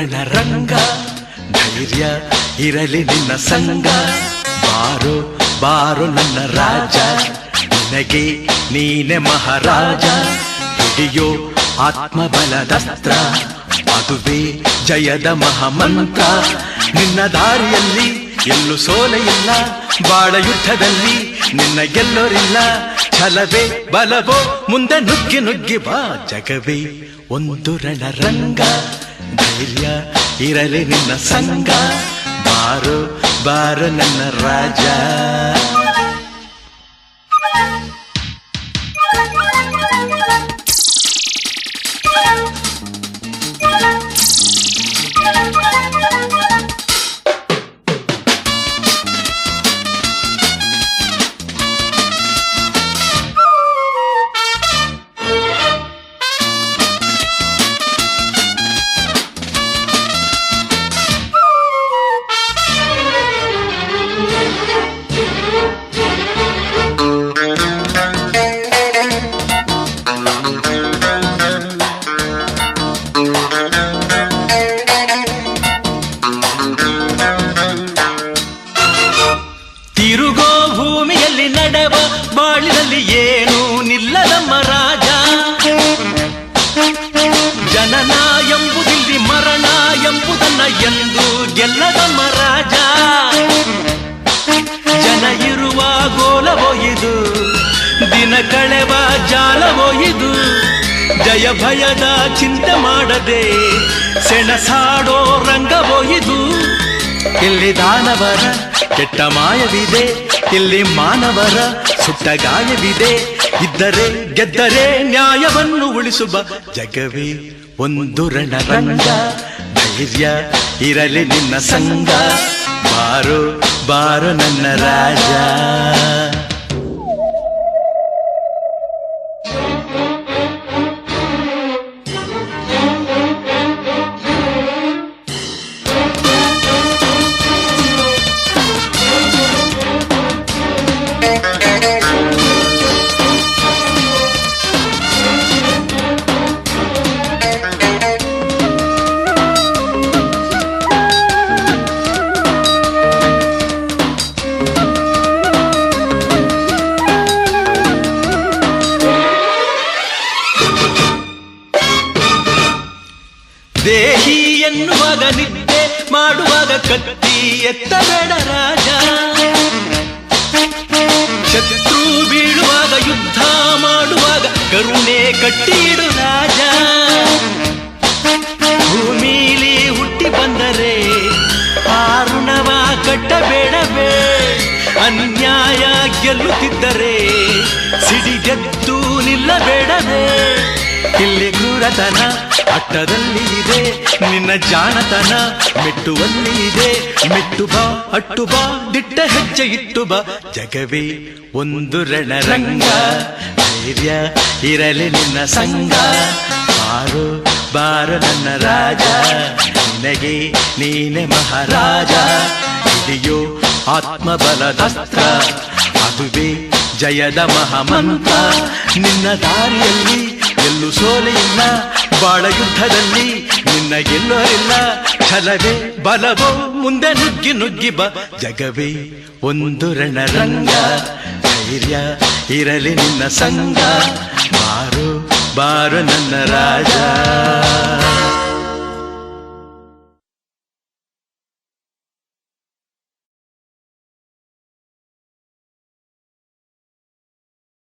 ರಣರಂಗ, ಧೈರ್ಯ ಇರಲಿ ನಿನ್ನ ಸಂಗ. ಬಾರೋ ಬಾರೋ ನನ್ನ ರಾಜ, ನಿನಗೆ ನೀನೆ ಮಹಾರಾಜ. ಹಿಡಿಯೋ ಆತ್ಮಬಲದಸ್ತ್ರ, ಅದುವೇ ಜಯದ ಮಹಾಮಂತ್ರ. ನಿನ್ನ ದಾರಿಯಲ್ಲಿ ಎಲ್ಲೂ ಸೋಲೆ ಇಲ್ಲ, ಬಾಳ ಯುದ್ಧದಲ್ಲಿ ನಿನ್ನ ಗೆಲ್ಲೋರಿಲ್ಲ. ಛಲವೇ ಬಲವೋ ಮುಂದೆ ನುಗ್ಗಿ ನುಗ್ಗಿ ಬಾ, ಜಗವೇ ಒಂದು ರಣರಂಗ. ಧೈರ್ಯ ಇರಲಿ ನಿನ್ನ ಸಂಗ, ಬಾರೋ ಬಾರೋ ನನ್ನ ರಾಜ. ತಿರುಗೋ ಭೂಮಿಯಲ್ಲಿ ನಡೆವ ಬಾಳಿನಲ್ಲಿ ಏನು ನಿಲ್ಲದಮ್ಮ ರಾಜ. ಜನನ ಎಂಬುದಿಲ್ಲಿ ಮರಣ ಎಂಬುದನ್ನ ಎಂದು ಗೆಲ್ಲದಮ್ಮ ರಾಜ. ಜನ ಇರುವ ಗೋಲವೋ ಇದು, ದಿನ ಕಳೆವ ಜಾಲವೋ ಇದು. ಜಯ ಭಯದ ಚಿಂತೆ ಮಾಡದೆ ಸೆಣಸಾಡೋ ರಂಗವೋ ಇದು. ಇಲ್ಲಿ ದಾನವರ ಕೆಟ್ಟ ಮಾಯವಿದೆ, ಇಲ್ಲಿ ಮಾನವರ ಸುಟ್ಟ ಗಾಯವಿದೆ. ಇದ್ದರೆ ಗೆದ್ದರೆ ನ್ಯಾಯವನ್ನು ಉಳಿಸುವ, ಜಗವೇ ಒಂದು ರಣರಂಗ. ಧೈರ್ಯ ಇರಲಿ ನಿನ್ನ ಸಂಗ, ಬಾರೋ ಬಾರೋ ನನ್ನ ರಾಜ. ದೇಹಿ ಎನ್ನುವಾಗ ನಿದ್ದೆ ಮಾಡುವಾಗ ಕತ್ತಿ ಎತ್ತಬೇಡ ರಾಜ. ಶತ್ರು ಬೀಳುವಾಗ ಯುದ್ಧ ಮಾಡುವಾಗ ಕರುಣೆ ಕಟ್ಟಿಡು ರಾಜ. ಭೂಮಿಲಿ ಹುಟ್ಟಿ ಬಂದರೆ ಆರುಣವ ಕಟ್ಟಬೇಡವೇ. ಅನ್ಯಾಯ ಗೆಲ್ಲುತ್ತಿದ್ದರೆ ಸಿಡಿಗೆದ್ದು ನಿಲ್ಲಬೇಡವೇ. ಇಲ್ಲಿ ಕ್ರೂರತನ ಅಟ್ಟದಲ್ಲಿ ಇದೆ, ನಿನ್ನ ಜಾಣತನ ಮೆಟ್ಟುವಲ್ಲಿ ಇದೆ. ಮೆಟ್ಟು ಬಾ ಅಟ್ಟು ಬಾ, ದಿಟ್ಟ ಹೆಜ್ಜೆ ಇಟ್ಟು ಬಾ, ಜಗವೇ ಒಂದು ರಣರಂಗ. ಧೈರ್ಯ ಇರಲಿ ನಿನ್ನ ಸಂಗ, ಬಾರೋ ಬಾರೋ ನನ್ನ ರಾಜ. ನಿನಗೆ ನೀನೆ ಮಹಾರಾಜ. ಹಿಡಿಯೋ ಆತ್ಮಬಲದಸ್ತ್ರ, ಅದುವೇ ಜಯದ ಮಹಾಮಂತ್ರ. ನಿನ್ನ ದಾರಿಯಲ್ಲಿ ಎಲ್ಲೂ ಸೋಲೆ ಇಲ್ಲ, ಬಾಳ ಯುದ್ಧದಲ್ಲಿ ನಿನ್ನ ಗೆಲ್ಲೋರಿಲ್ಲ. ಛಲವೇ ಬಲವೋ ಮುಂದೆ ನುಗ್ಗಿ ನುಗ್ಗಿ ಬಾ, ಜಗವೇ ಒಂದು ರಣರಂಗ. ಧೈರ್ಯ ಇರಲಿ ನಿನ್ನ ಸಂಗ, ಬಾರೋ ಬಾರೋ ನನ್ನ ರಾಜ.